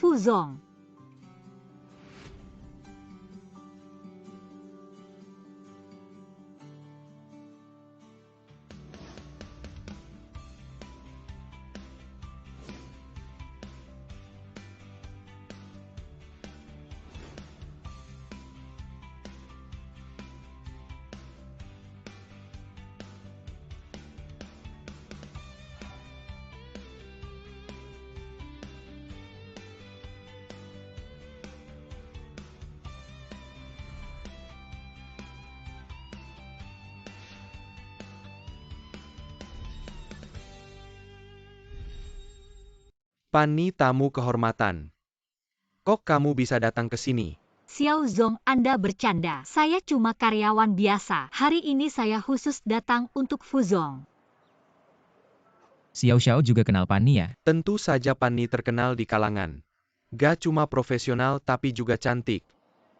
Fuzong. Pani tamu kehormatan. Kok kamu bisa datang ke sini? Xiao Zong, Anda bercanda. Saya cuma karyawan biasa. Hari ini saya khusus datang untuk Fuzong. Xiao Xiao juga kenal Pani ya? Tentu saja Pani terkenal di kalangan. Gak cuma profesional tapi juga cantik.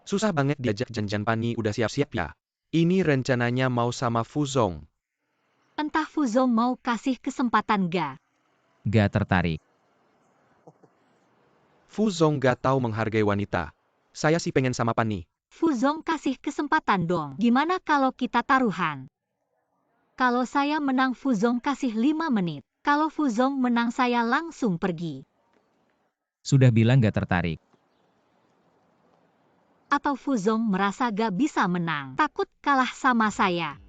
Susah banget diajak janjian. Pani udah siap-siap ya? Ini rencananya mau sama Fuzong. Entah Fuzong mau kasih kesempatan ga? Gak tertarik. Fuzong gak tahu menghargai wanita. Saya sih pengen sama Pani. Fuzong kasih kesempatan dong. Gimana kalau kita taruhan? Kalau saya menang Fuzong kasih 5 menit. Kalau Fuzong menang saya langsung pergi. Sudah bilang gak tertarik. Atau Fuzong merasa gak bisa menang, takut kalah sama saya.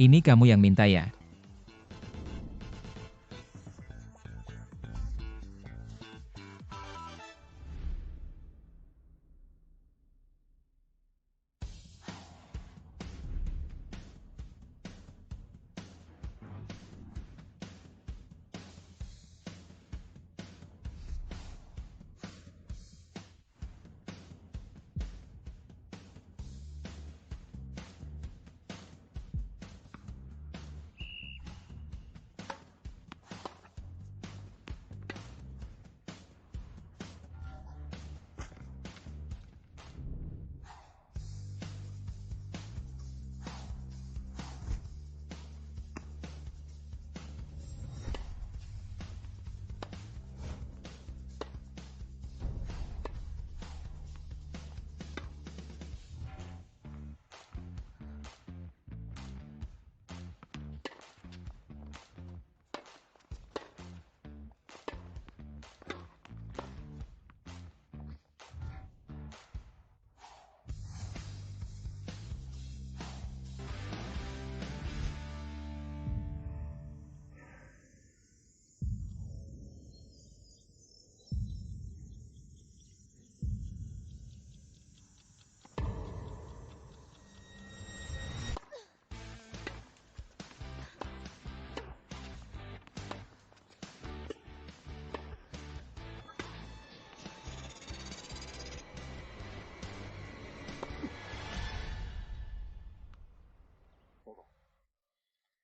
Ini kamu yang minta ya?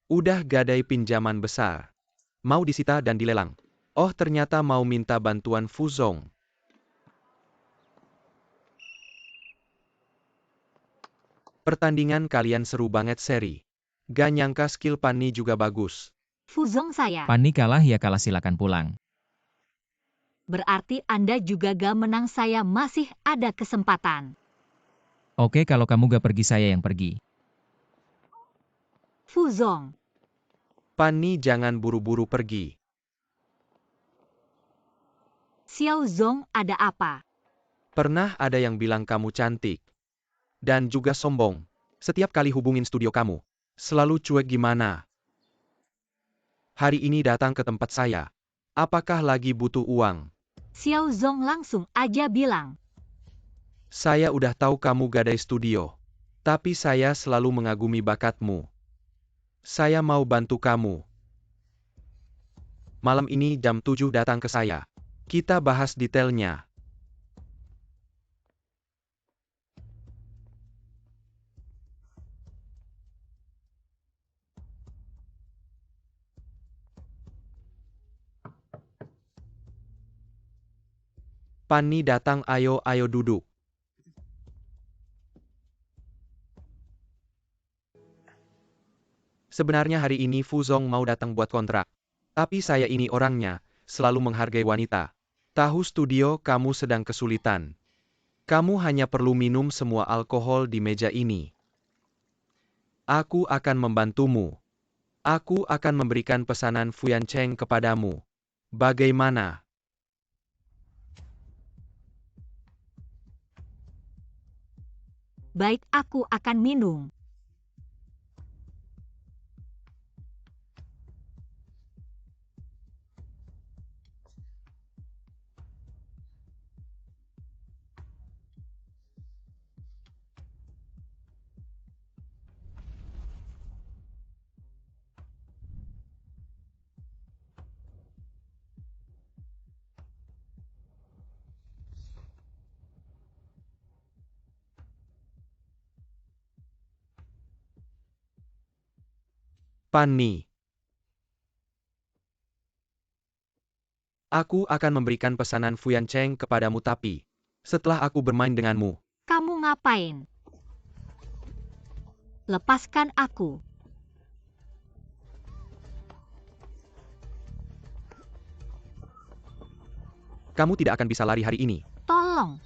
Udah gadai pinjaman besar. Mau disita dan dilelang. Oh ternyata mau minta bantuan Fuzong. Pertandingan kalian seru banget seri. Gak nyangka skill Pani juga bagus. Fuzong saya. Pani kalah ya kalah, silakan pulang. Berarti Anda juga gak menang, saya masih ada kesempatan. Oke, kalau kamu gak pergi saya yang pergi. Fuzong. Pani jangan buru-buru pergi. Xiao Zong, ada apa? Pernah ada yang bilang kamu cantik. Dan juga sombong. Setiap kali hubungin studio kamu. Selalu cuek gimana? Hari ini datang ke tempat saya. Apakah lagi butuh uang? Xiao Zong langsung aja bilang. Saya udah tahu kamu gadai studio. Tapi saya selalu mengagumi bakatmu. Saya mau bantu kamu. Malam ini jam 7 datang ke saya. Kita bahas detailnya. Pani datang, ayo duduk. Sebenarnya hari ini Fuzong mau datang buat kontrak. Tapi saya ini orangnya, selalu menghargai wanita. Tahu studio kamu sedang kesulitan. Kamu hanya perlu minum semua alkohol di meja ini. Aku akan membantumu. Aku akan memberikan pesanan Fuyan Cheng kepadamu. Bagaimana? Baik, aku akan minum. Fanny. Aku akan memberikan pesanan Fuyan Cheng kepadamu tapi, setelah aku bermain denganmu, Kamu ngapain? Lepaskan aku. kamu tidak akan bisa lari hari ini. Tolong.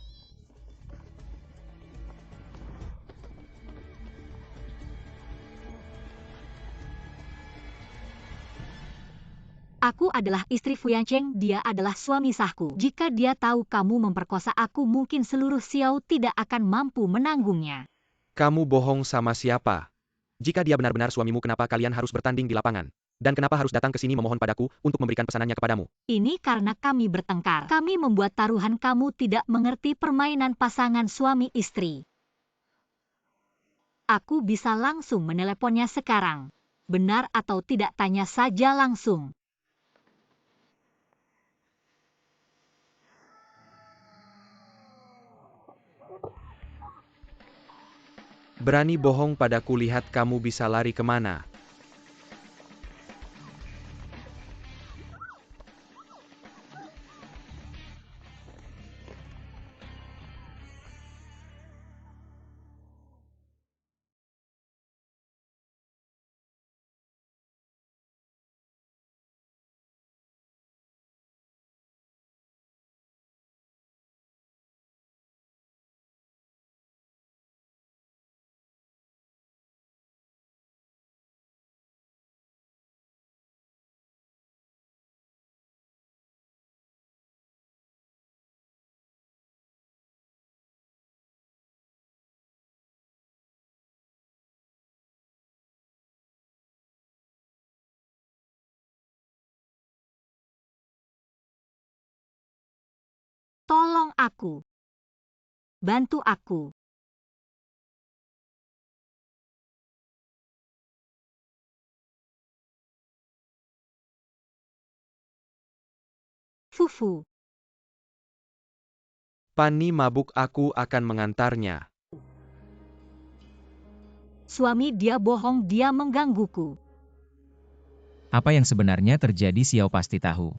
Aku adalah istri Fuyan Cheng, dia adalah suami sahku. Jika dia tahu kamu memperkosa aku, mungkin seluruh Xiao tidak akan mampu menanggungnya. Kamu bohong sama siapa? Jika dia benar-benar suamimu, kenapa kalian harus bertanding di lapangan? Dan kenapa harus datang ke sini memohon padaku untuk memberikan pesanannya kepadamu? Ini karena kami bertengkar. Kami membuat taruhan, kamu tidak mengerti permainan pasangan suami istri. Aku bisa langsung meneleponnya sekarang. Benar atau tidak, tanya saja langsung. Berani bohong padaku, lihat kamu bisa lari kemana. Tolong aku. Bantu aku. Fufu. Fanny mabuk, aku akan mengantarnya. Suami dia bohong, dia menggangguku. Apa yang sebenarnya terjadi Xiao pasti tahu.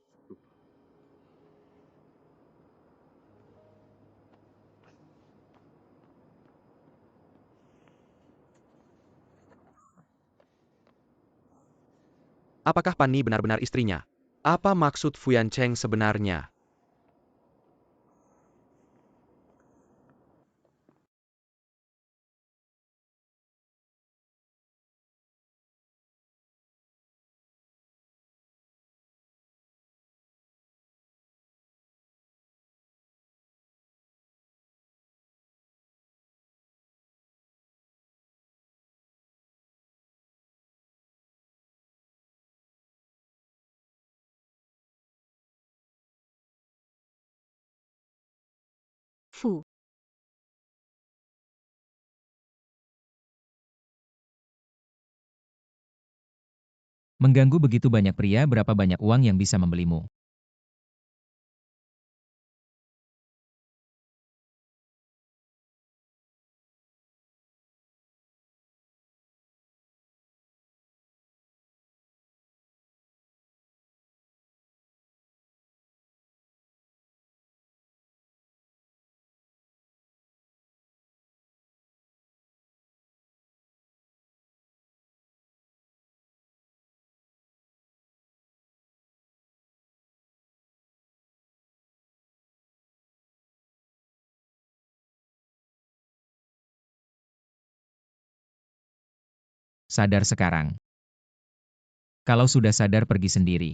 Apakah Fanny benar-benar istrinya? Apa maksud Fuyan Cheng sebenarnya? Fu. Mengganggu begitu banyak pria, berapa banyak uang yang bisa membelimu? Sadar sekarang. Kalau sudah sadar pergi sendiri.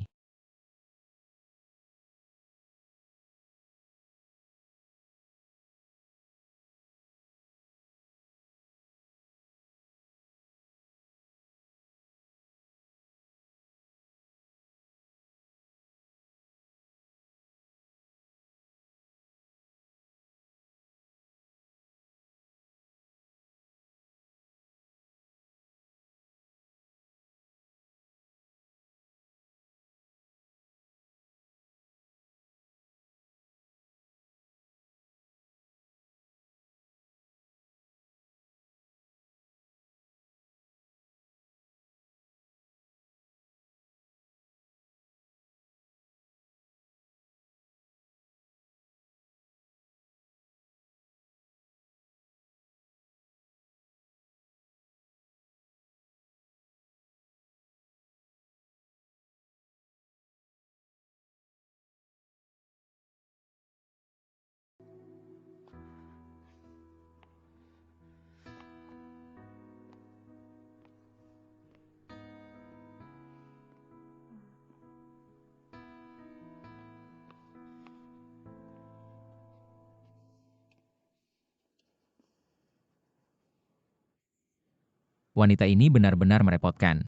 Wanita ini benar-benar merepotkan.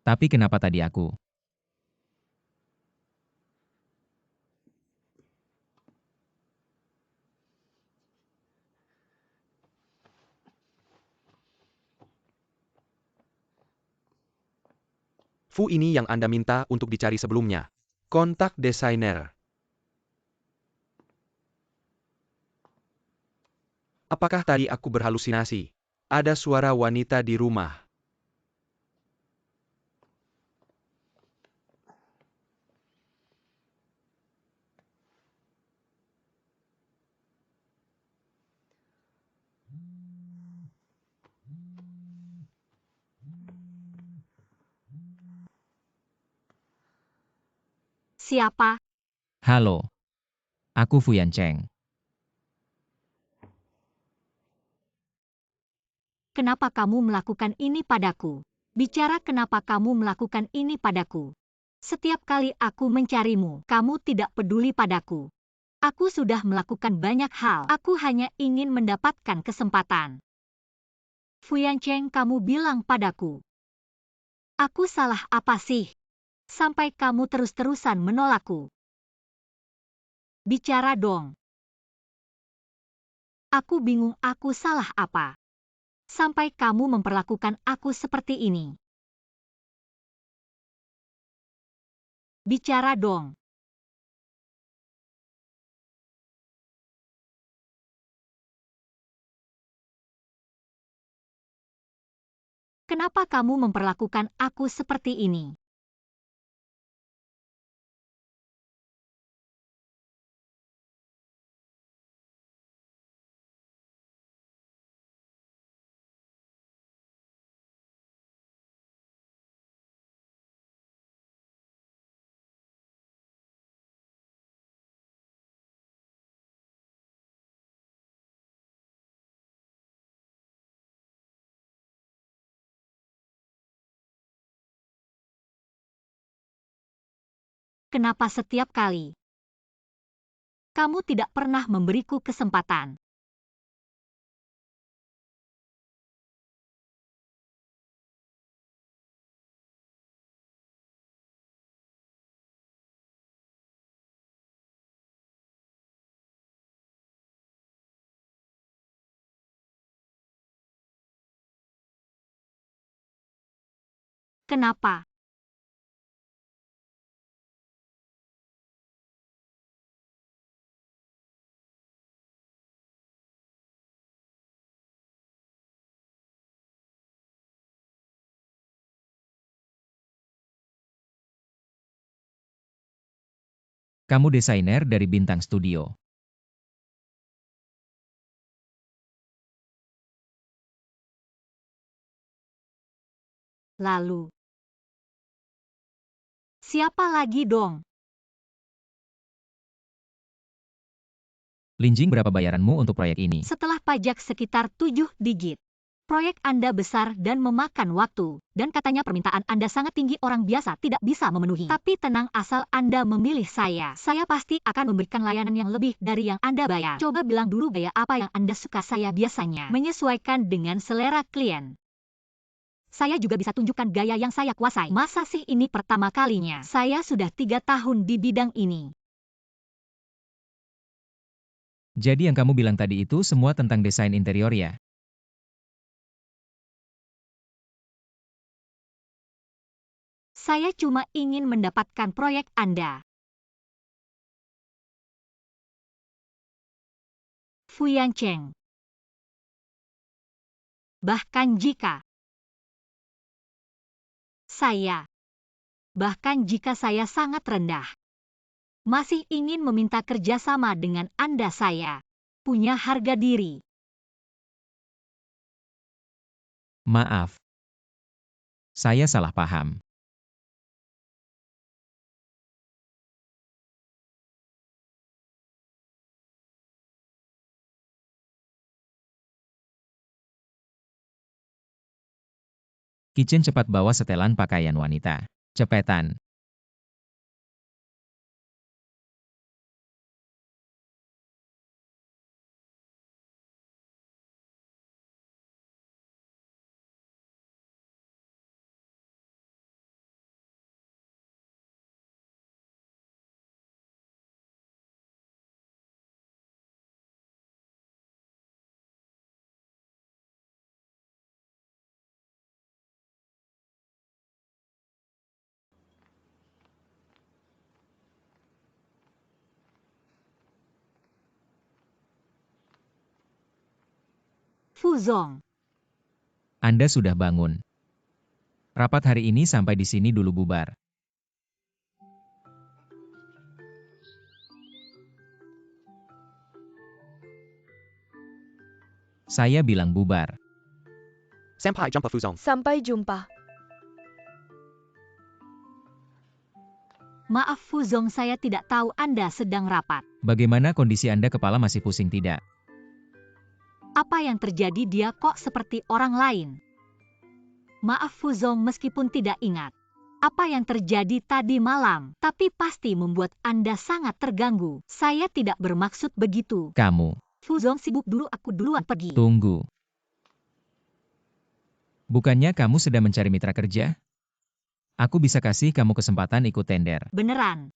Tapi kenapa tadi aku? Fu ini yang Anda minta untuk dicari sebelumnya. Kontak desainer. Apakah tadi aku berhalusinasi? Ada suara wanita di rumah. Siapa? Halo. Aku Fu Yancheng. Kenapa kamu melakukan ini padaku? Bicara kenapa kamu melakukan ini padaku. Setiap kali aku mencarimu, kamu tidak peduli padaku. Aku sudah melakukan banyak hal. Aku hanya ingin mendapatkan kesempatan. Fu Yancheng, kamu bilang padaku. Aku salah apa sih? Sampai kamu terus-terusan menolakku. Bicara dong. Aku bingung aku salah apa. Sampai kamu memperlakukan aku seperti ini. Bicara dong. Kenapa kamu memperlakukan aku seperti ini? Kenapa setiap kali kamu tidak pernah memberiku kesempatan? Kenapa? Kamu desainer dari Bintang Studio. Lalu, siapa lagi dong? Linjing, berapa bayaranmu untuk proyek ini? Setelah pajak sekitar 7 digit. Proyek Anda besar dan memakan waktu, dan katanya permintaan Anda sangat tinggi, orang biasa tidak bisa memenuhi. Tapi tenang, asal Anda memilih saya pasti akan memberikan layanan yang lebih dari yang Anda bayar. Coba bilang dulu gaya apa yang Anda suka, saya biasanya menyesuaikan dengan selera klien. Saya juga bisa tunjukkan gaya yang saya kuasai. Masa sih ini pertama kalinya? Saya sudah 3 tahun di bidang ini. Jadi yang kamu bilang tadi itu semua tentang desain interior ya? Saya cuma ingin mendapatkan proyek Anda. Fuyan Cheng. Bahkan jika saya sangat rendah, masih ingin meminta kerjasama dengan Anda, saya punya harga diri. Maaf. Saya salah paham. Kitchen cepat bawa setelan pakaian wanita. Cepetan. Fuzong. Anda sudah bangun. Rapat hari ini sampai di sini dulu, bubar. Saya bilang bubar. Sampai jumpa Fuzong. Sampai jumpa. Maaf Fuzong, saya tidak tahu Anda sedang rapat. Bagaimana kondisi Anda, kepala masih pusing tidak? Apa yang terjadi, dia kok seperti orang lain? Maaf Fuzong, meskipun tidak ingat apa yang terjadi tadi malam, tapi pasti membuat Anda sangat terganggu. Saya tidak bermaksud begitu. Kamu. Fuzong sibuk dulu, aku duluan pergi. Tunggu. Bukannya kamu sedang mencari mitra kerja? Aku bisa kasih kamu kesempatan ikut tender. Beneran?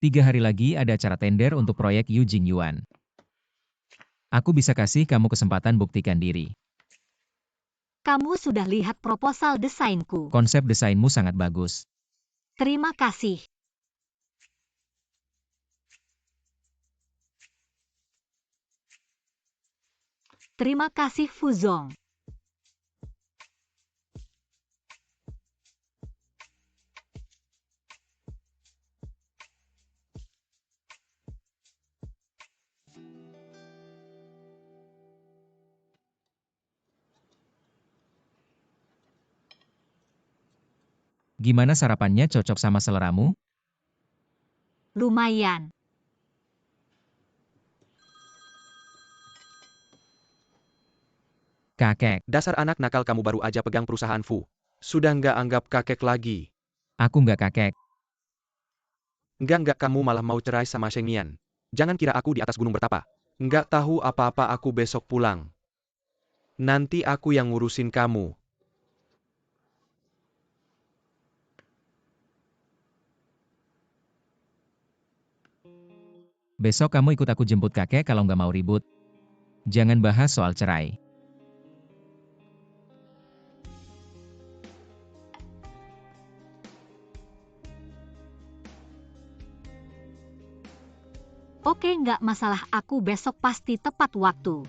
3 hari lagi ada acara tender untuk proyek Yu Jingyuan. Aku bisa kasih kamu kesempatan buktikan diri. Kamu sudah lihat proposal desainku. Konsep desainmu sangat bagus. Terima kasih. Terima kasih Fuzong. Gimana sarapannya, cocok sama seleramu? Lumayan. Kakek. Dasar anak nakal, kamu baru aja pegang perusahaan Fu. Sudah nggak anggap kakek lagi. Aku nggak kakek. Nggak, kamu malah mau cerai sama Sheng Mian. Jangan kira aku di atas gunung bertapa. Nggak tahu apa-apa, aku besok pulang. Nanti aku yang ngurusin kamu. Besok kamu ikut aku jemput kakek kalau nggak mau ribut. Jangan bahas soal cerai. Oke, nggak masalah, aku besok pasti tepat waktu.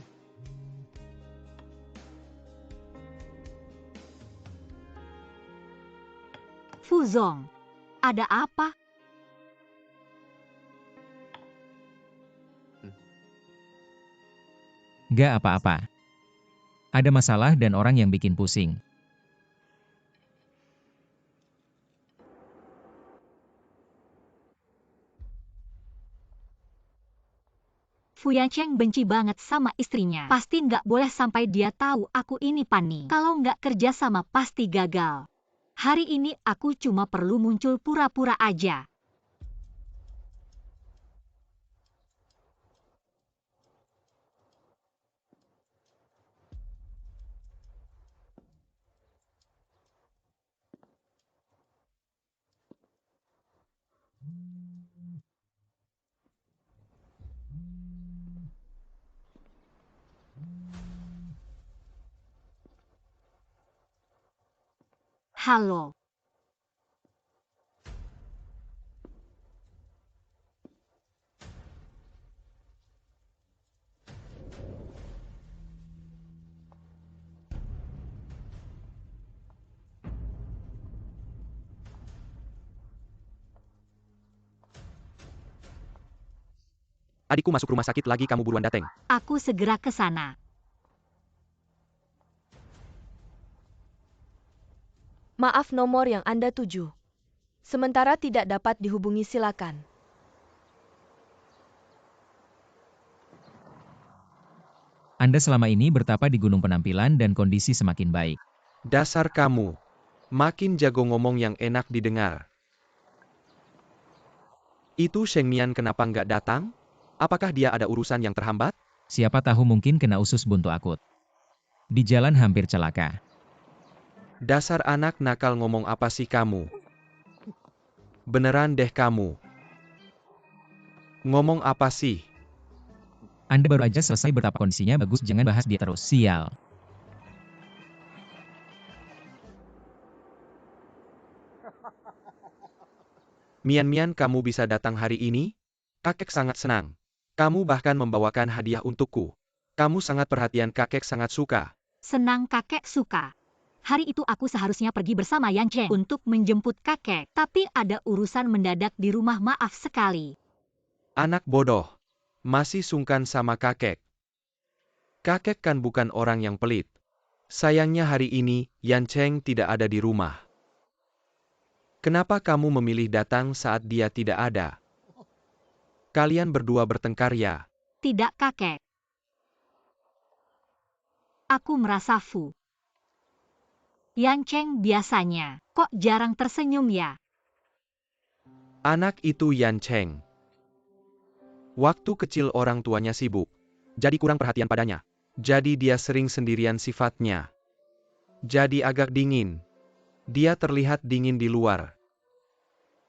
Fuzong, ada apa? Nggak apa-apa. Ada masalah dan orang yang bikin pusing. Fu Yancheng benci banget sama istrinya. Pasti nggak boleh sampai dia tahu aku ini Pani. Kalau nggak kerja sama pasti gagal. Hari ini aku cuma perlu muncul pura-pura aja. Halo. Adikku masuk rumah sakit lagi, kamu buruan dateng. Aku segera ke sana. Maaf, nomor yang Anda tuju. Sementara tidak dapat dihubungi, silakan. Anda selama ini bertapa di gunung penampilan dan kondisi semakin baik. Dasar kamu. Makin jago ngomong yang enak didengar. Itu Sheng Mian kenapa nggak datang? Apakah dia ada urusan yang terhambat? Siapa tahu mungkin kena usus buntu akut. Di jalan hampir celaka. Dasar anak nakal, ngomong apa sih kamu? Beneran deh kamu. Ngomong apa sih? Anda baru aja selesai bertapa, kondisinya bagus, jangan bahas dia terus. Sial. Mian-Mian, kamu bisa datang hari ini? Kakek sangat senang. Kamu bahkan membawakan hadiah untukku. Kamu sangat perhatian, kakek sangat suka. Senang kakek suka. Hari itu aku seharusnya pergi bersama Yancheng untuk menjemput kakek, tapi ada urusan mendadak di rumah, maaf sekali. Anak bodoh. Masih sungkan sama kakek. Kakek kan bukan orang yang pelit. Sayangnya hari ini, Yancheng tidak ada di rumah. Kenapa kamu memilih datang saat dia tidak ada? Kalian berdua bertengkar ya? Tidak kakek. Aku merasa Fu Yancheng biasanya kok jarang tersenyum ya? Anak itu Yancheng. Waktu kecil orang tuanya sibuk, jadi kurang perhatian padanya. Jadi dia sering sendirian sifatnya. Jadi agak dingin. Dia terlihat dingin di luar.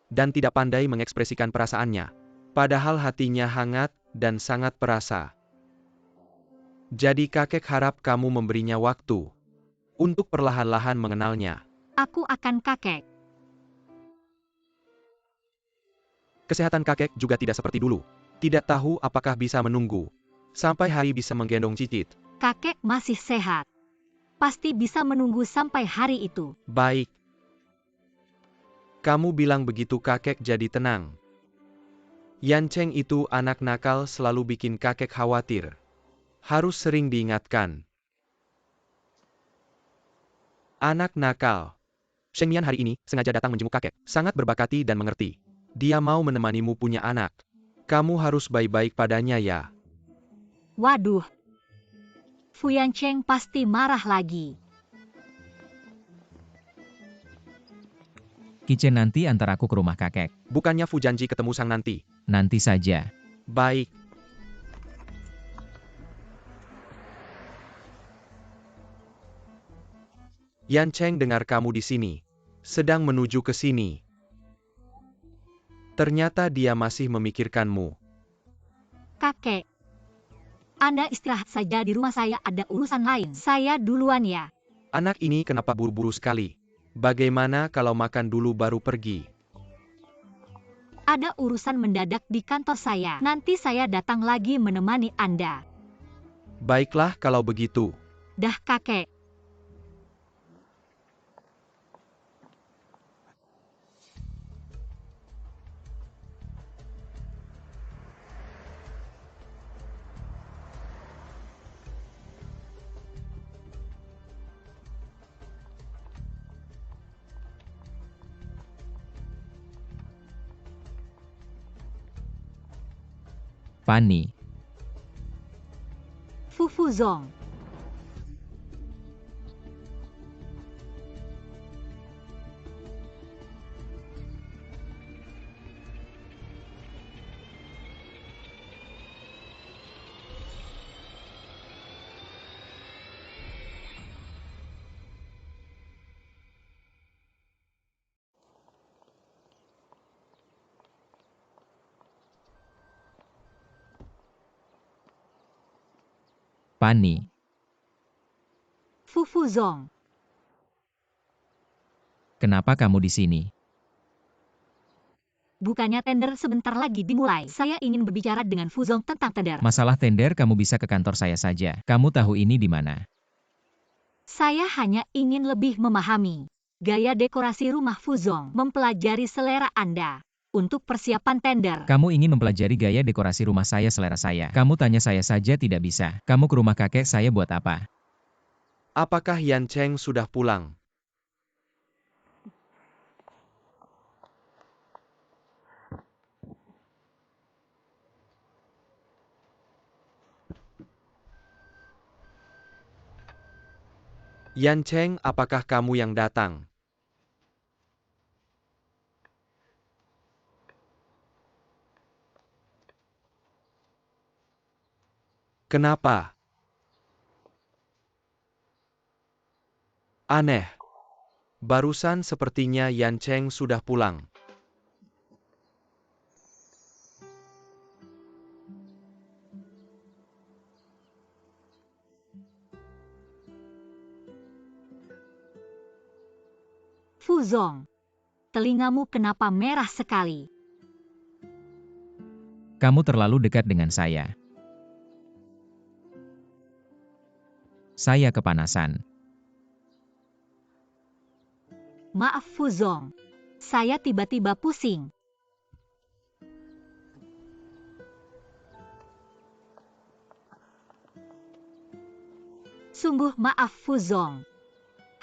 Dan tidak pandai mengekspresikan perasaannya. Padahal hatinya hangat dan sangat perasa. Jadi kakek harap kamu memberinya waktu untuk perlahan-lahan mengenalnya. Aku akan kakek. Kesehatan kakek juga tidak seperti dulu. Tidak tahu apakah bisa menunggu sampai hari bisa menggendong cicit. Kakek masih sehat. Pasti bisa menunggu sampai hari itu. Baik. Kamu bilang begitu, kakek jadi tenang. Yancheng itu anak nakal, selalu bikin kakek khawatir. Harus sering diingatkan. Anak nakal. Sheng Mian hari ini sengaja datang menjenguk kakek. Sangat berbakati dan mengerti. Dia mau menemanimu punya anak. Kamu harus baik-baik padanya ya. Waduh. Fu Yancheng pasti marah lagi. Kitchen, nanti antar aku ke rumah kakek. Bukannya Fu janji ketemu sang nanti. Nanti saja. Baik. Yancheng dengar kamu di sini. Sedang menuju ke sini. Ternyata dia masih memikirkanmu. Kakek. Anda istirahat saja di rumah, saya ada urusan lain. Saya duluan ya. Anak ini kenapa buru-buru sekali? Bagaimana kalau makan dulu baru pergi? Ada urusan mendadak di kantor saya. Nanti saya datang lagi menemani Anda. Baiklah kalau begitu. Dah kakek. Pani. Fuzong. Pani, Fuzong. kenapa kamu di sini? Bukannya tender sebentar lagi dimulai. Saya ingin berbicara dengan Fuzong tentang tender. Masalah tender kamu bisa ke kantor saya saja. Kamu tahu ini di mana? Saya hanya ingin lebih memahami gaya dekorasi rumah Fuzong, mempelajari selera Anda untuk persiapan tender. Kamu ingin mempelajari gaya dekorasi rumah saya selera saya. Kamu tanya saya saja tidak bisa. Kamu ke rumah kakek saya buat apa? Apakah Yan Cheng sudah pulang? Yan Cheng, apakah kamu yang datang? Kenapa? Aneh. Barusan sepertinya Yan Cheng sudah pulang. Fuzong, telingamu kenapa merah sekali? Kamu terlalu dekat dengan saya. Saya kepanasan. Maaf Fuzong, saya tiba-tiba pusing. Sungguh maaf Fuzong.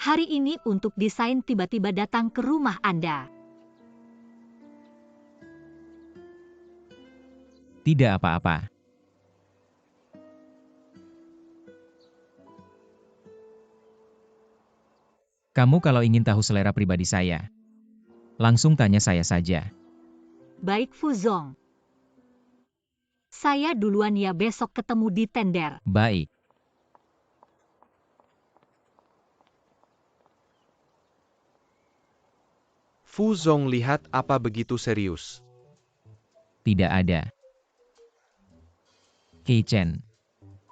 Hari ini untuk desain tiba-tiba datang ke rumah Anda. Tidak apa-apa. Kamu kalau ingin tahu selera pribadi saya, langsung tanya saya saja. Baik Fuzong. Saya duluan ya, besok ketemu di tender. Baik. Fuzong lihat apa begitu serius? Tidak ada. Kei Chen,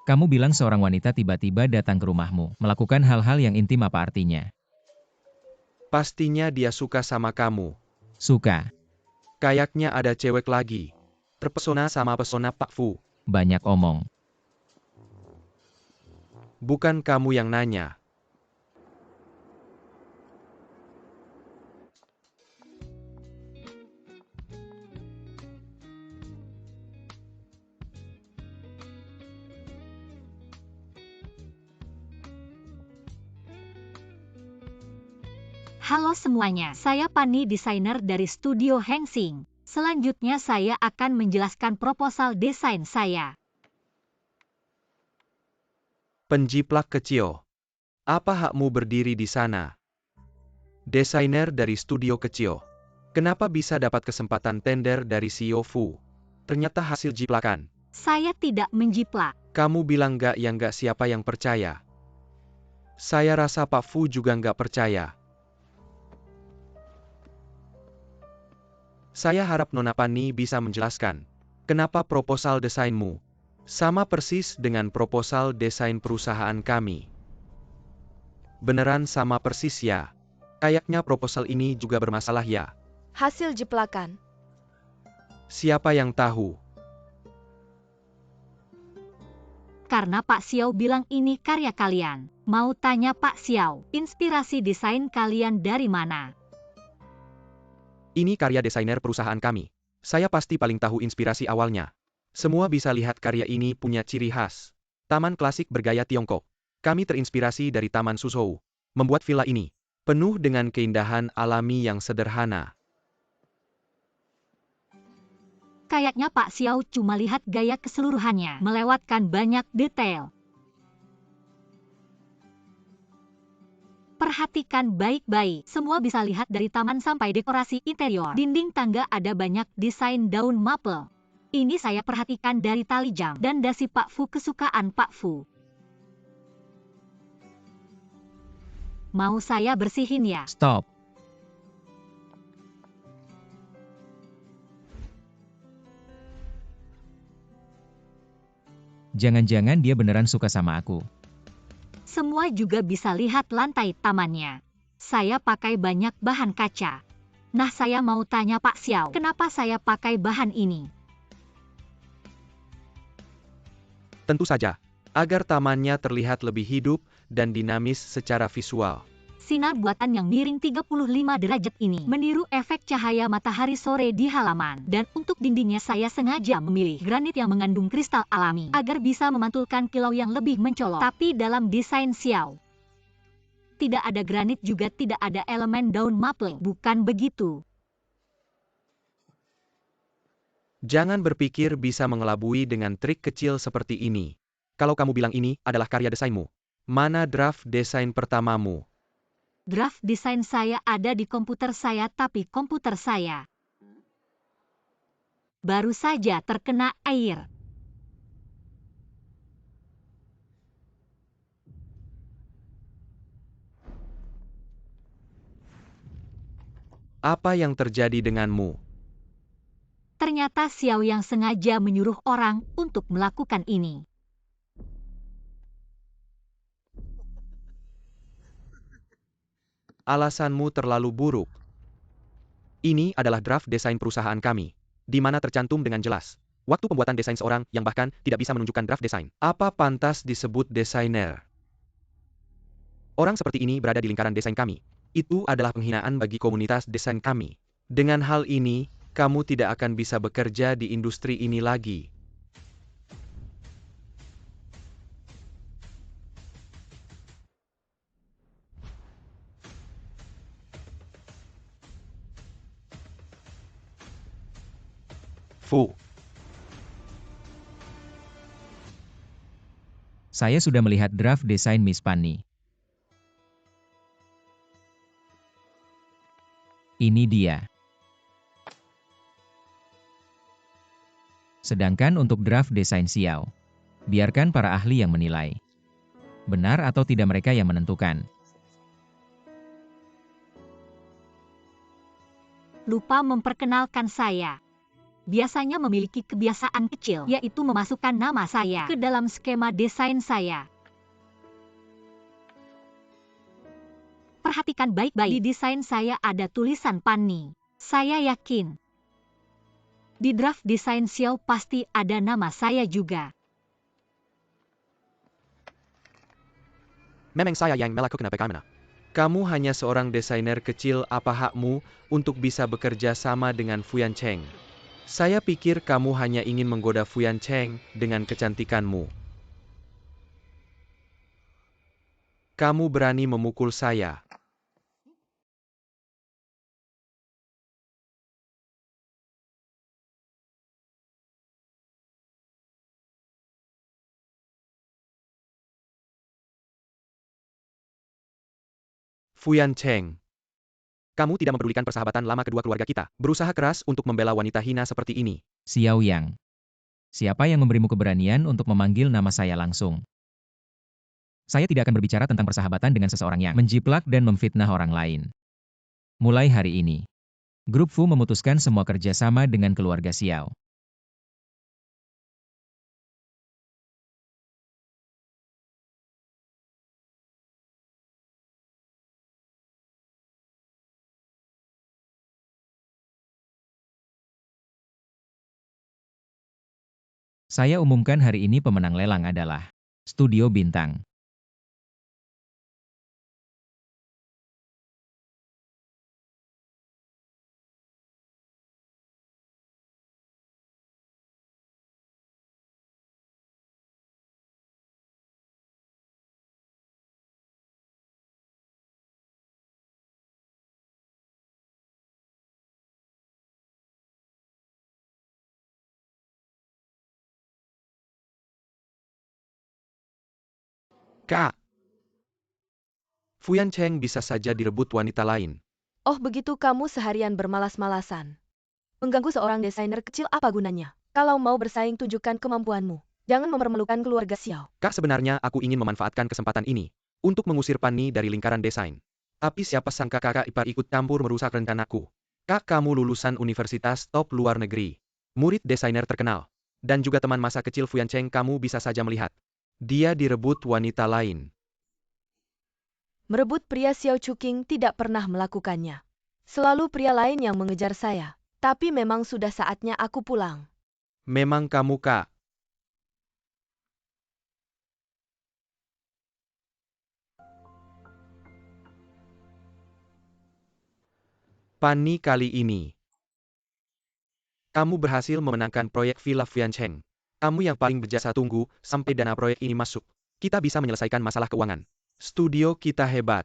kamu bilang seorang wanita tiba-tiba datang ke rumahmu, melakukan hal-hal yang intim, apa artinya? Pastinya dia suka sama kamu. Suka. Kayaknya ada cewek lagi. Terpesona sama pesona Pak Fu. Banyak omong. Bukan kamu yang nanya. Halo semuanya, saya Pani, desainer dari studio Hengsing. Selanjutnya saya akan menjelaskan proposal desain saya. Penjiplak kecil. Apa hakmu berdiri di sana? Desainer dari studio kecil. Kenapa bisa dapat kesempatan tender dari CEO Fu? Ternyata hasil jiplakan. Saya tidak menjiplak. Kamu bilang nggak, yang nggak, siapa yang percaya? Saya rasa Pak Fu juga nggak percaya. Saya harap Nona Pani bisa menjelaskan, kenapa proposal desainmu sama persis dengan proposal desain perusahaan kami. Beneran sama persis ya? Kayaknya proposal ini juga bermasalah ya? Hasil jiplakan. Siapa yang tahu? Karena Pak Xiao bilang ini karya kalian. Mau tanya Pak Xiao, inspirasi desain kalian dari mana? Ini karya desainer perusahaan kami. Saya pasti paling tahu inspirasi awalnya. Semua bisa lihat karya ini punya ciri khas. Taman klasik bergaya Tiongkok. Kami terinspirasi dari Taman Suzhou. Membuat villa ini penuh dengan keindahan alami yang sederhana. Kayaknya Pak Xiao cuma lihat gaya keseluruhannya, melewatkan banyak detail. Perhatikan baik-baik. Semua bisa lihat dari taman sampai dekorasi interior. Dinding tangga ada banyak desain daun maple. Ini saya perhatikan dari tali jam dan dasi Pak Fu kesukaan Pak Fu. Mau saya bersihin ya? Stop. Jangan-jangan dia beneran suka sama aku. Semua juga bisa lihat lantai tamannya. Saya pakai banyak bahan kaca. Nah, saya mau tanya Pak Xiao, kenapa saya pakai bahan ini? Tentu saja, agar tamannya terlihat lebih hidup dan dinamis secara visual. Sinar buatan yang miring 35 derajat ini meniru efek cahaya matahari sore di halaman. Dan untuk dindingnya saya sengaja memilih granit yang mengandung kristal alami agar bisa memantulkan kilau yang lebih mencolok. Tapi dalam desain Xiao, tidak ada granit juga tidak ada elemen daun maple. Bukan begitu. Jangan berpikir bisa mengelabui dengan trik kecil seperti ini. Kalau kamu bilang ini adalah karya desainmu, mana draft desain pertamamu? Draft desain saya ada di komputer saya tapi komputer saya baru saja terkena air. Apa yang terjadi denganmu? Ternyata Xiao yang sengaja menyuruh orang untuk melakukan ini. Alasanmu terlalu buruk. Ini adalah draft desain perusahaan kami, di mana tercantum dengan jelas waktu pembuatan desain seorang yang bahkan tidak bisa menunjukkan draft desain. Apa pantas disebut desainer? Orang seperti ini berada di lingkaran desain kami. Itu adalah penghinaan bagi komunitas desain kami. Dengan hal ini, kamu tidak akan bisa bekerja di industri ini lagi. Fu. Saya sudah melihat draft desain Miss Fanny. Ini dia. Sedangkan untuk draft desain Xiao, biarkan para ahli yang menilai. Benar atau tidak mereka yang menentukan. Lupa memperkenalkan saya. Biasanya memiliki kebiasaan kecil, yaitu memasukkan nama saya ke dalam skema desain saya. Perhatikan baik-baik, di desain saya ada tulisan Fanny. Saya yakin di draft desain Xiao pasti ada nama saya juga. Memang saya yang melakukan bagaimana? Kamu hanya seorang desainer kecil, apa hakmu untuk bisa bekerja sama dengan Fuyan Cheng? Saya pikir kamu hanya ingin menggoda Fuyan Cheng dengan kecantikanmu. Kamu berani memukul saya. Fuyan Cheng. Kamu tidak mempedulikan persahabatan lama kedua keluarga kita, berusaha keras untuk membela wanita hina seperti ini. Xiao Yang. Siapa yang memberimu keberanian untuk memanggil nama saya langsung? Saya tidak akan berbicara tentang persahabatan dengan seseorang yang menjiplak dan memfitnah orang lain. Mulai hari ini, Grup Fu memutuskan semua kerjasama dengan keluarga Xiao. Saya umumkan hari ini pemenang lelang adalah Studio Bintang. Kak. Fuyan Cheng bisa saja direbut wanita lain. Oh begitu kamu seharian bermalas-malasan. Mengganggu seorang desainer kecil apa gunanya? Kalau mau bersaing tunjukkan kemampuanmu. Jangan mempermalukan keluarga Xiao. Kak, sebenarnya aku ingin memanfaatkan kesempatan ini untuk mengusir Pani dari lingkaran desain. Tapi siapa sangka kakak ipar ikut campur merusak rencanaku. Kak, kamu lulusan universitas top luar negeri. Murid desainer terkenal. Dan juga teman masa kecil Fuyan Cheng, kamu bisa saja melihat. Dia direbut wanita lain. Merebut pria Xiao Chuking tidak pernah melakukannya. Selalu pria lain yang mengejar saya. Tapi memang sudah saatnya aku pulang. Memang kamu, Kak. Pani, kali ini kamu berhasil memenangkan proyek Villa Fuyan Cheng. Kamu yang paling berjasa, tunggu sampai dana proyek ini masuk. Kita bisa menyelesaikan masalah keuangan. Studio kita hebat.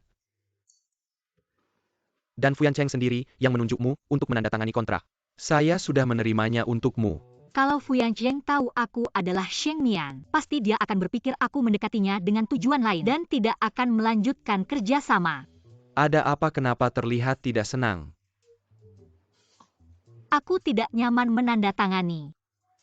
Dan Fuyan Cheng sendiri yang menunjukmu untuk menandatangani kontrak. Saya sudah menerimanya untukmu. Kalau Fuyan Cheng tahu aku adalah Sheng Mian, pasti dia akan berpikir aku mendekatinya dengan tujuan lain dan tidak akan melanjutkan kerjasama. Ada apa, kenapa terlihat tidak senang? Aku tidak nyaman menandatangani.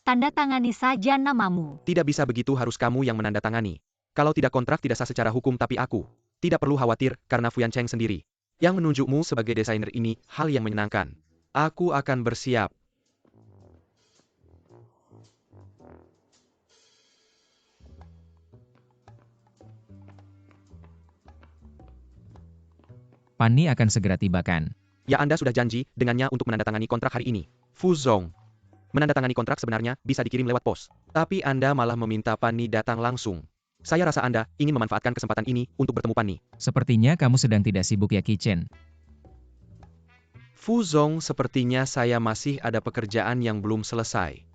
Tanda tangani saja namamu. Tidak bisa begitu, harus kamu yang menandatangani. Kalau tidak, kontrak tidak sah secara hukum, tapi aku tidak perlu khawatir karena Fuyan Cheng sendiri yang menunjukmu sebagai desainer ini hal yang menyenangkan. Aku akan bersiap. Pani akan segera tibakan. Ya, Anda sudah janji dengannya untuk menandatangani kontrak hari ini. Fu Zong. Menandatangani kontrak sebenarnya bisa dikirim lewat pos. Tapi Anda malah meminta Pani datang langsung. Saya rasa Anda ingin memanfaatkan kesempatan ini untuk bertemu Pani. Sepertinya kamu sedang tidak sibuk ya, Qi Chen. Fu Zong, sepertinya saya masih ada pekerjaan yang belum selesai.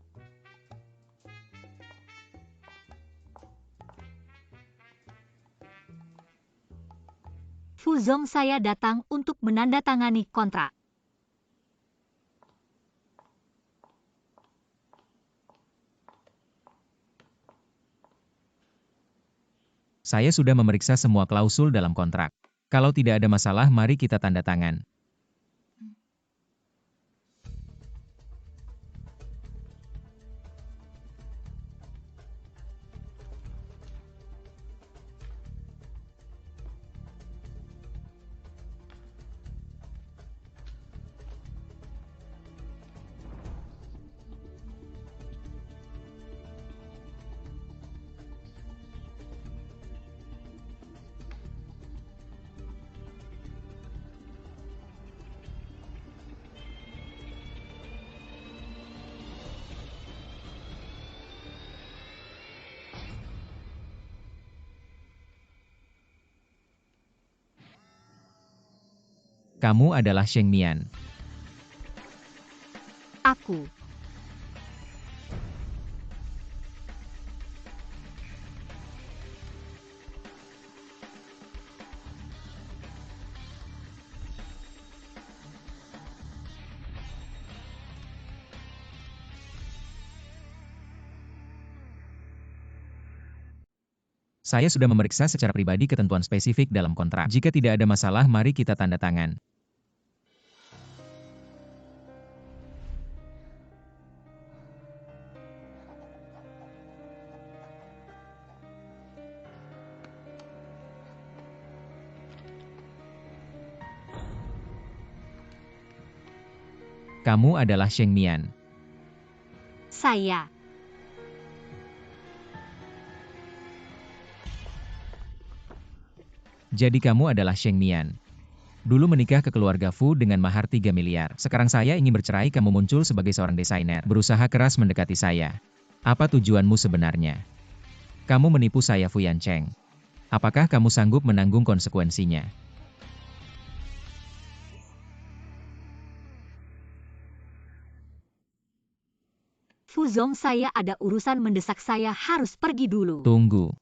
Fu Zong, saya datang untuk menandatangani kontrak. Saya sudah memeriksa semua klausul dalam kontrak. Kalau tidak ada masalah, mari kita tanda tangan. Kamu adalah Sheng Mian. Aku. Saya sudah memeriksa secara pribadi ketentuan spesifik dalam kontrak. Jika tidak ada masalah, mari kita tanda tangan. Kamu adalah Sheng Mian. Saya. Jadi kamu adalah Sheng Mian. Dulu menikah ke keluarga Fu dengan mahar 3 miliar. Sekarang saya ingin bercerai, kamu muncul sebagai seorang desainer. Berusaha keras mendekati saya. Apa tujuanmu sebenarnya? Kamu menipu saya, Fuyan Cheng. Apakah kamu sanggup menanggung konsekuensinya? Fu Zong, saya ada urusan mendesak, saya harus pergi dulu. Tunggu.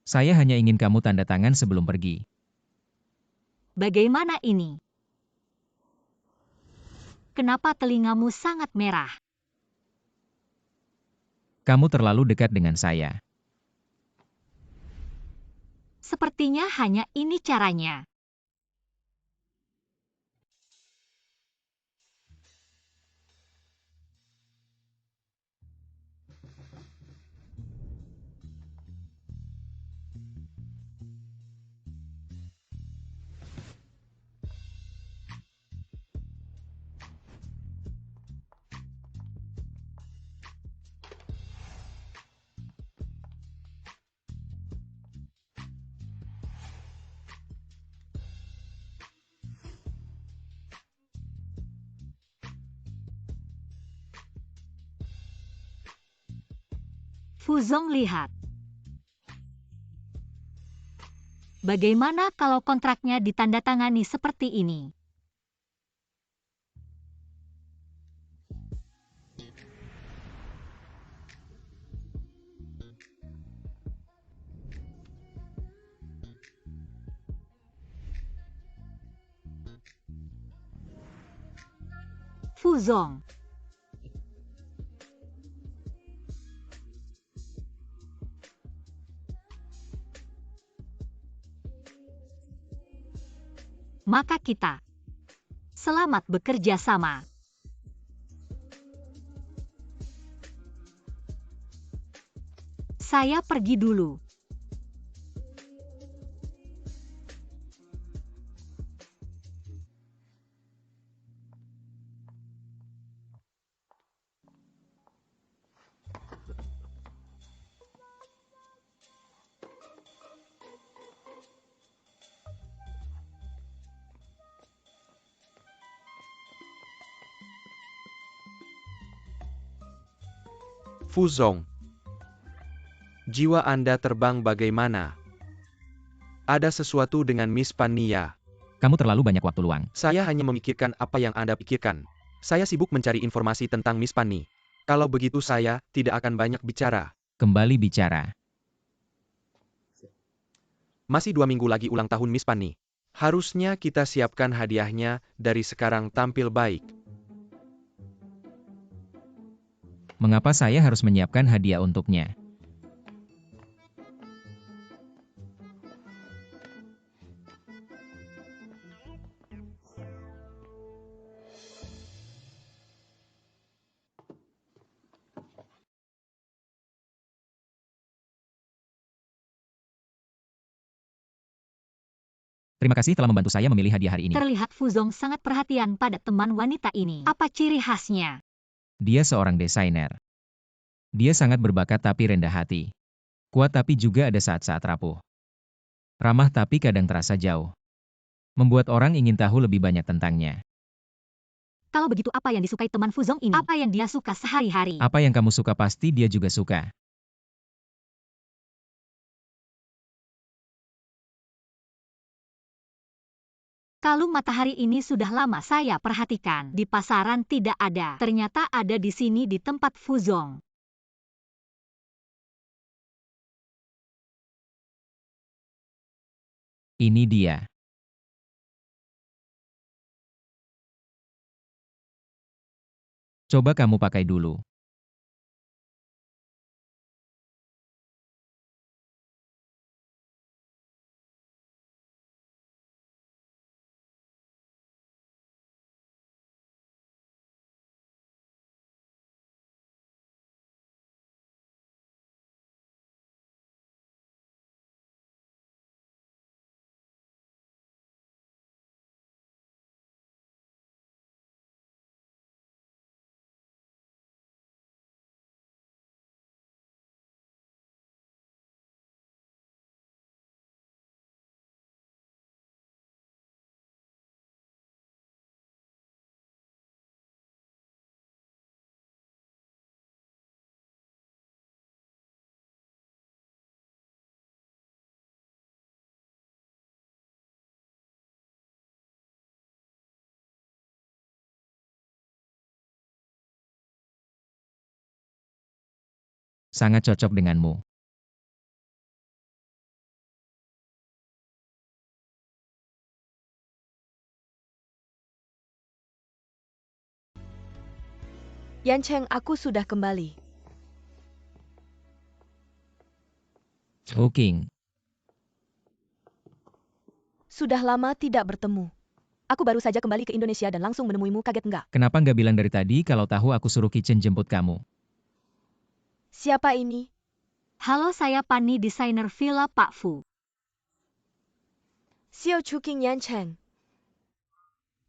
Saya hanya ingin kamu tanda tangan sebelum pergi. Bagaimana ini? Kenapa telingamu sangat merah? Kamu terlalu dekat dengan saya. Sepertinya hanya ini caranya. Fuzong lihat. Bagaimana kalau kontraknya ditandatangani seperti ini? Fuzong. Maka kita selamat bekerja sama. Saya pergi dulu. Fuzong. Jiwa Anda terbang bagaimana? Ada sesuatu dengan Miss Pania. Kamu terlalu banyak waktu luang. Saya hanya memikirkan apa yang Anda pikirkan. Saya sibuk mencari informasi tentang Miss Pani. Kalau begitu saya tidak akan banyak bicara. Kembali bicara. Masih 2 minggu lagi ulang tahun Miss Pani. Harusnya kita siapkan hadiahnya dari sekarang tampil baik. Mengapa saya harus menyiapkan hadiah untuknya? Terima kasih telah membantu saya memilih hadiah hari ini. Terlihat Fuzong sangat perhatian pada teman wanita ini. Apa ciri khasnya? Dia seorang desainer. Dia sangat berbakat tapi rendah hati. Kuat tapi juga ada saat-saat rapuh. Ramah tapi kadang terasa jauh. Membuat orang ingin tahu lebih banyak tentangnya. Kalau begitu apa yang disukai teman Fuzong ini? Apa yang dia suka sehari-hari? Apa yang kamu suka pasti dia juga suka. Kalung matahari ini sudah lama saya perhatikan. Di pasaran tidak ada. Ternyata ada di sini di tempat Fuzong. Ini dia. Coba kamu pakai dulu. Sangat cocok denganmu. Yan Cheng, aku sudah kembali. Oh King. Sudah lama tidak bertemu. Aku baru saja kembali ke Indonesia dan langsung menemuimu, kaget enggak? Kenapa nggak bilang dari tadi kalau tahu aku suruh Kitchen jemput kamu? Siapa ini? Halo, saya Pani, desainer villa Pak Fu. Xiao Chuking Yan Cheng.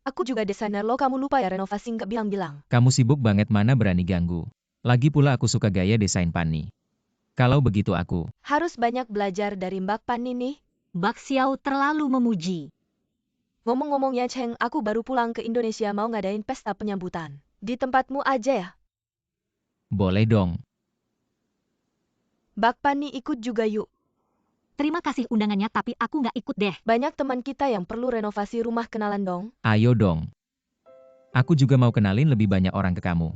Aku juga desainer lo, kamu lupa ya renovasi nggak bilang-bilang. Kamu sibuk banget, mana berani ganggu. Lagi pula aku suka gaya desain Pani. Kalau begitu aku Harus banyak belajar dari Mbak Pani nih. Bak Xiao terlalu memuji. Ngomong-ngomong Yan Cheng, aku baru pulang ke Indonesia mau ngadain pesta penyambutan. Di tempatmu aja ya? boleh dong. Mbak Pani ikut juga yuk. Terima kasih undangannya, tapi aku nggak ikut deh. Banyak teman kita yang perlu renovasi rumah, kenalan dong. Ayo dong. Aku juga mau kenalin lebih banyak orang ke kamu.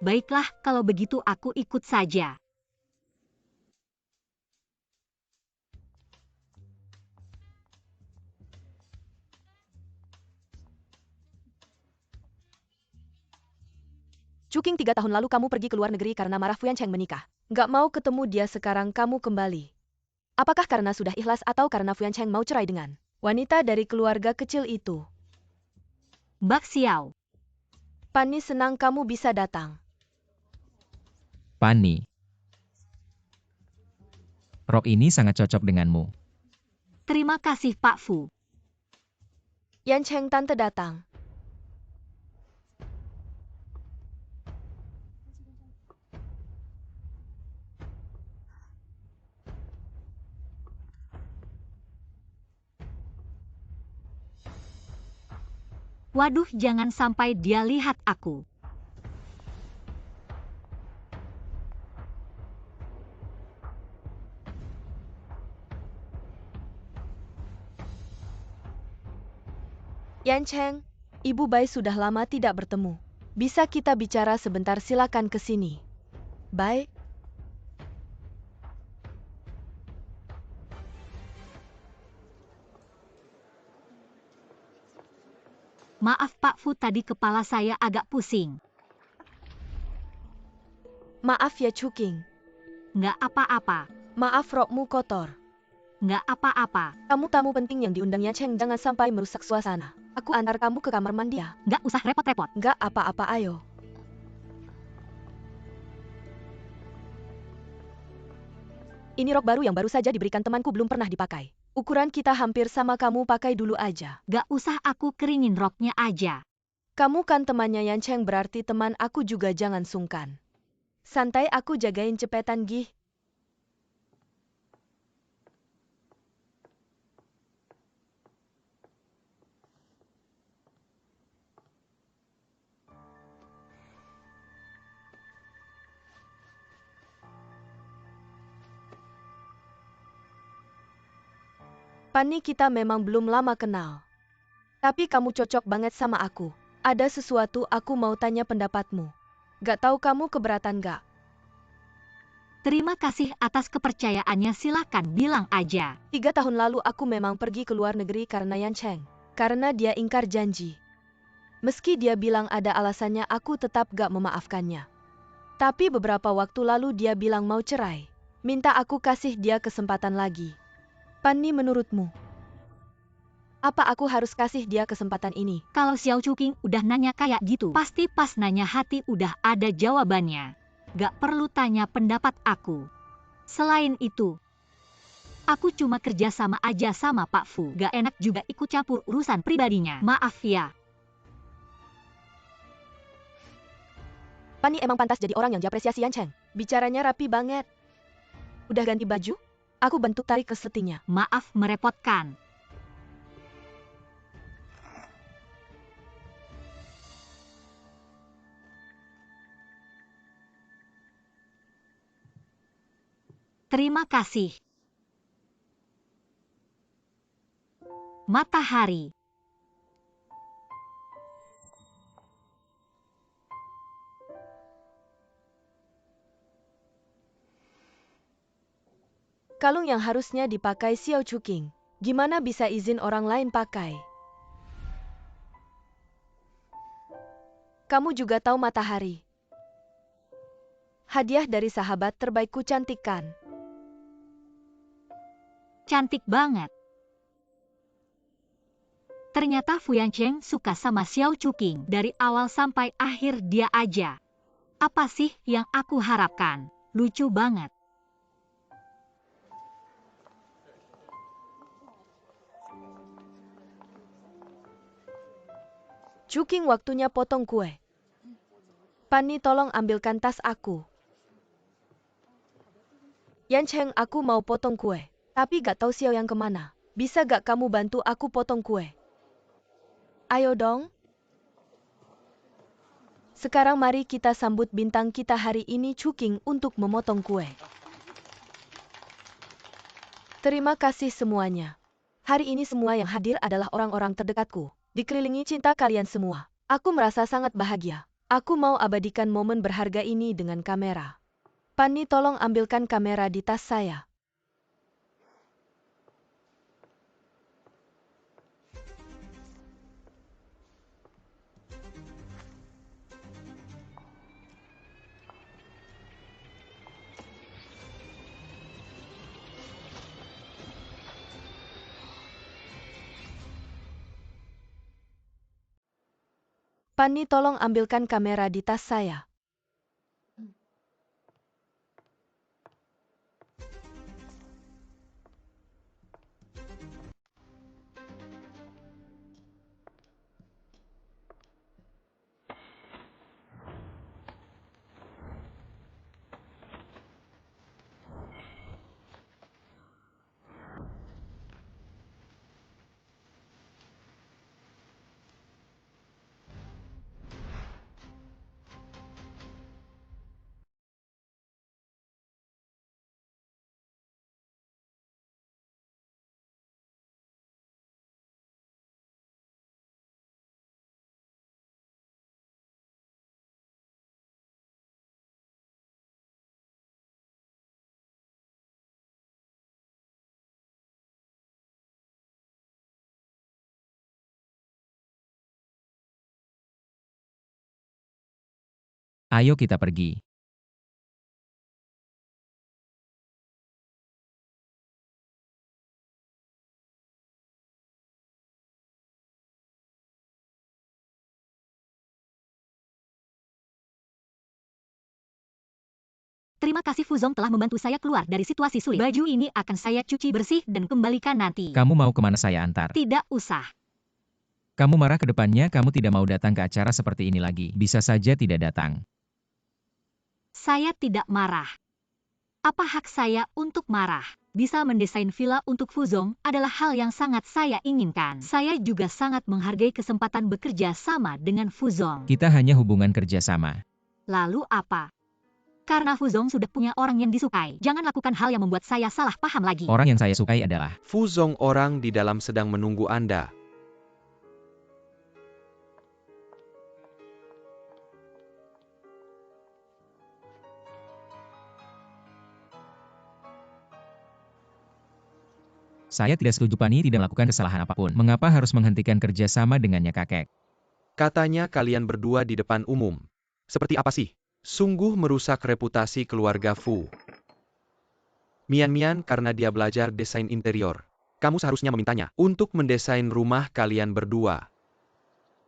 Baiklah, kalau begitu aku ikut saja. Chuking, 3 tahun lalu kamu pergi ke luar negeri karena marah Fuyan Cheng menikah. Nggak mau ketemu dia, sekarang kamu kembali. Apakah karena sudah ikhlas atau karena Fuyan Cheng mau cerai dengan wanita dari keluarga kecil itu? Bak Xiao, Pani senang kamu bisa datang. Pani. Rok ini sangat cocok denganmu. terima kasih Pak Fu. Yan Cheng, tante datang. Waduh, jangan sampai dia lihat aku. Yan Cheng, Ibu Bai sudah lama tidak bertemu. Bisa kita bicara sebentar, silakan ke sini. Bai, Maaf Pak Fu, tadi kepala saya agak pusing. maaf ya Chuking. Nggak apa-apa, Maaf rokmu kotor. nggak apa-apa. Kamu tamu penting yang diundang Yan Cheng, jangan sampai merusak suasana. Aku antar kamu ke kamar mandi ya. Nggak usah repot-repot. Nggak apa-apa, ayo. Ini rok baru yang baru saja diberikan temanku, belum pernah dipakai. Ukuran kita hampir sama, kamu pakai dulu aja. Nggak usah, aku keringin roknya aja. Kamu kan temannya Yan Cheng, berarti teman aku juga, jangan sungkan. Santai, aku jagain cepetan gih. Pani, kita memang belum lama kenal. Tapi kamu cocok banget sama aku. Ada sesuatu aku mau tanya pendapatmu. Gak tahu kamu keberatan gak? Terima kasih atas kepercayaannya, silakan bilang aja. 3 tahun lalu aku memang pergi ke luar negeri karena Yan Cheng. Karena dia ingkar janji. Meski dia bilang ada alasannya, aku tetap gak memaafkannya. Tapi beberapa waktu lalu dia bilang mau cerai. Minta aku kasih dia kesempatan lagi. Pani, menurutmu? Apa aku harus kasih dia kesempatan ini? Kalau Xiao Chuking udah nanya kayak gitu, pasti pas nanya hati udah ada jawabannya. Gak perlu tanya pendapat aku. Selain itu, aku cuma kerja sama aja sama Pak Fu. Gak enak juga ikut campur urusan pribadinya. Maaf ya. Pani emang pantas jadi orang yang diapresiasi Yan Cheng. Bicaranya rapi banget. Udah ganti baju? Aku bentuk tarik kesetinya. Maaf merepotkan. Terima kasih. Matahari. Kalung yang harusnya dipakai Xiao Chuking. Gimana bisa izin orang lain pakai? Kamu juga tahu matahari. Hadiah dari sahabat terbaikku, cantik kan? cantik banget. Ternyata Fu Yancheng suka sama Xiao Chuking. Dari awal sampai akhir dia aja. Apa sih yang aku harapkan? Lucu banget. Chuking, waktunya potong kue. Pani, tolong ambilkan tas aku. Yancheng, aku mau potong kue. Tapi gak tahu Xiao yang kemana. Bisa gak kamu bantu aku potong kue? Ayo dong. Sekarang mari kita sambut bintang kita hari ini, Chuking, untuk memotong kue. Terima kasih semuanya. Hari ini semua yang hadir adalah orang-orang terdekatku. Dikelilingi cinta kalian semua. Aku merasa sangat bahagia. Aku mau abadikan momen berharga ini dengan kamera. Pani, tolong ambilkan kamera di tas saya. Pani, tolong ambilkan kamera di tas saya. Ayo kita pergi. Terima kasih Fuzong telah membantu saya keluar dari situasi sulit. Baju ini akan saya cuci bersih dan kembalikan nanti. Kamu mau kemana saya antar? Tidak usah. Kamu marah ke depannya, kamu tidak mau datang ke acara seperti ini lagi. Bisa saja tidak datang. Saya tidak marah. Apa hak saya untuk marah? Bisa mendesain villa untuk Fuzong adalah hal yang sangat saya inginkan. Saya juga sangat menghargai kesempatan bekerja sama dengan Fuzong. Kita hanya hubungan kerja sama. Lalu apa? Karena Fuzong sudah punya orang yang disukai. Jangan lakukan hal yang membuat saya salah paham lagi. Orang yang saya sukai adalah Fuzong, orang di dalam sedang menunggu Anda. saya tidak setuju. Pani tidak melakukan kesalahan apapun. Mengapa harus menghentikan kerja sama dengannya kakek? Katanya kalian berdua di depan umum. Seperti apa sih? Sungguh merusak reputasi keluarga Fu. Mian karena dia belajar desain interior. Kamu seharusnya memintanya untuk mendesain rumah kalian berdua.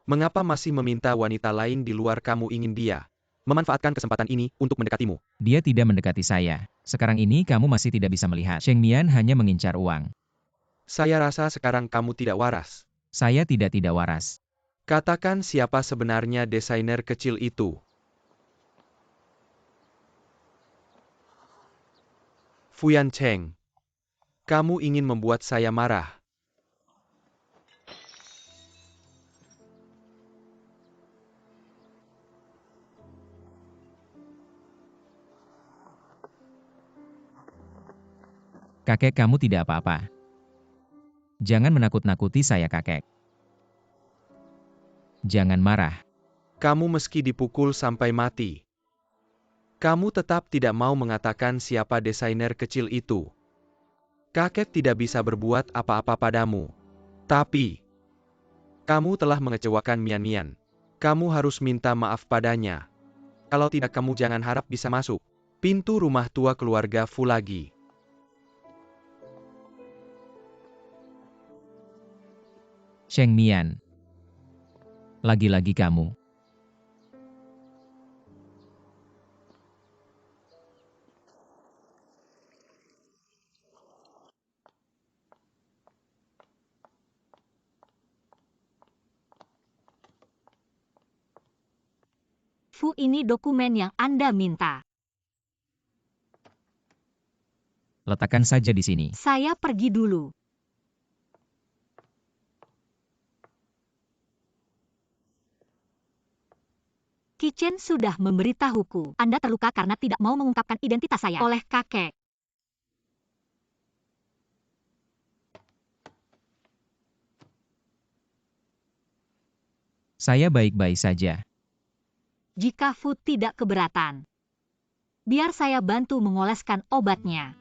Mengapa masih meminta wanita lain di luar? Kamu ingin dia memanfaatkan kesempatan ini untuk mendekatimu. Dia tidak mendekati saya. Sekarang ini kamu masih tidak bisa melihat. Cheng Mian hanya mengincar uang. Saya rasa sekarang kamu tidak waras. Saya tidak waras. Katakan siapa sebenarnya desainer kecil itu. Fu Yancheng, kamu ingin membuat saya marah. Kakek, kamu tidak apa-apa. Jangan menakut-nakuti saya, kakek. Jangan marah. Kamu meski dipukul sampai mati. Kamu tetap tidak mau mengatakan siapa desainer kecil itu. Kakek tidak bisa berbuat apa-apa padamu. Tapi, kamu telah mengecewakan Mian. Kamu harus minta maaf padanya. Kalau tidak, kamu jangan harap bisa masuk pintu rumah tua keluarga Fu lagi. Cheng Mian. Lagi-lagi kamu. Fu, ini dokumen yang Anda minta. Letakkan saja di sini. Saya pergi dulu. Kitchen sudah memberitahuku. Anda terluka karena tidak mau mengungkapkan identitas saya oleh kakek. Saya baik-baik saja. Jika Fu tidak keberatan, biar saya bantu mengoleskan obatnya.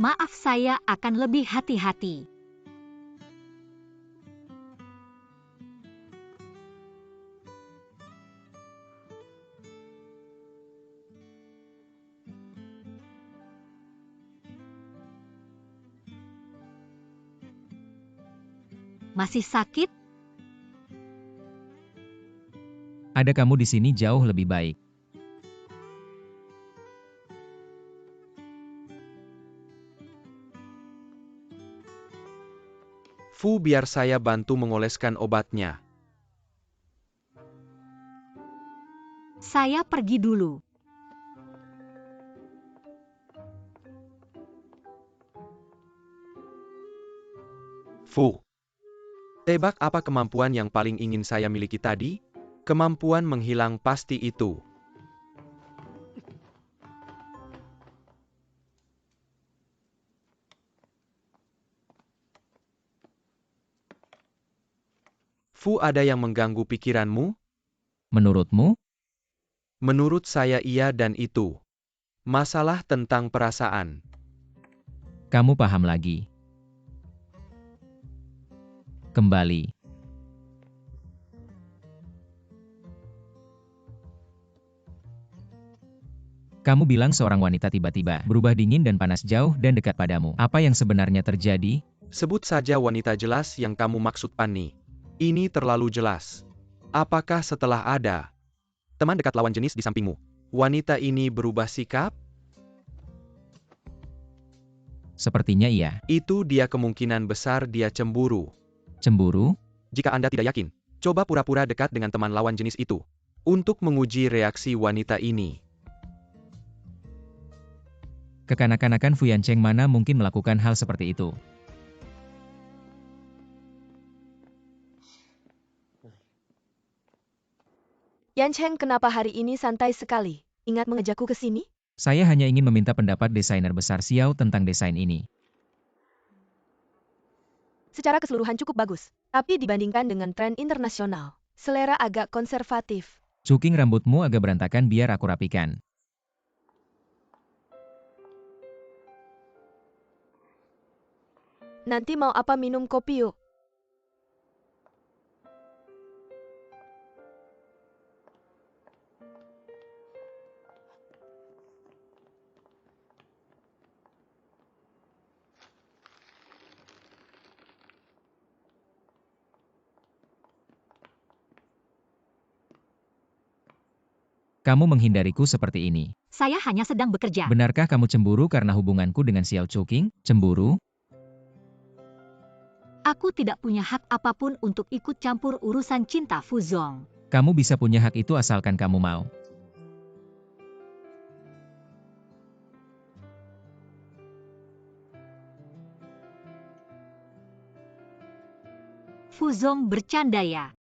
Maaf, saya akan lebih hati-hati. Masih sakit? Ada kamu di sini jauh lebih baik. Fu, biar saya bantu mengoleskan obatnya. Saya pergi dulu. Fu. Tebak apa kemampuan yang paling ingin saya miliki tadi? Kemampuan menghilang pasti itu. Fu, ada yang mengganggu pikiranmu? Menurutmu? Menurut saya iya, dan itu masalah tentang perasaan. Kamu paham lagi. Kembali. Kamu bilang seorang wanita tiba-tiba berubah dingin dan panas jauh dan dekat padamu. Apa yang sebenarnya terjadi? Sebut saja wanita jelas yang kamu maksud, Pani. Ini terlalu jelas. Apakah setelah ada teman dekat lawan jenis di sampingmu, wanita ini berubah sikap? Sepertinya iya. Itu dia, kemungkinan besar dia cemburu. Cemburu? Jika Anda tidak yakin, coba pura-pura dekat dengan teman lawan jenis itu untuk menguji reaksi wanita ini. Kekanak-kanakan Fu Yancheng mana mungkin melakukan hal seperti itu? Yancheng, kenapa hari ini santai sekali? Ingat mengejakku ke sini? Saya hanya ingin meminta pendapat desainer besar Xiao tentang desain ini. Secara keseluruhan cukup bagus, tapi dibandingkan dengan tren internasional, selera agak konservatif. Cuking rambutmu agak berantakan, biar aku rapikan. Nanti mau apa, minum kopi yuk? Kamu menghindariku seperti ini. Saya hanya sedang bekerja. Benarkah kamu cemburu karena hubunganku dengan Xiao Cuking? Cemburu? Aku tidak punya hak apapun untuk ikut campur urusan cinta Fu Zong. Kamu bisa punya hak itu asalkan kamu mau. Fu Zong bercanda ya.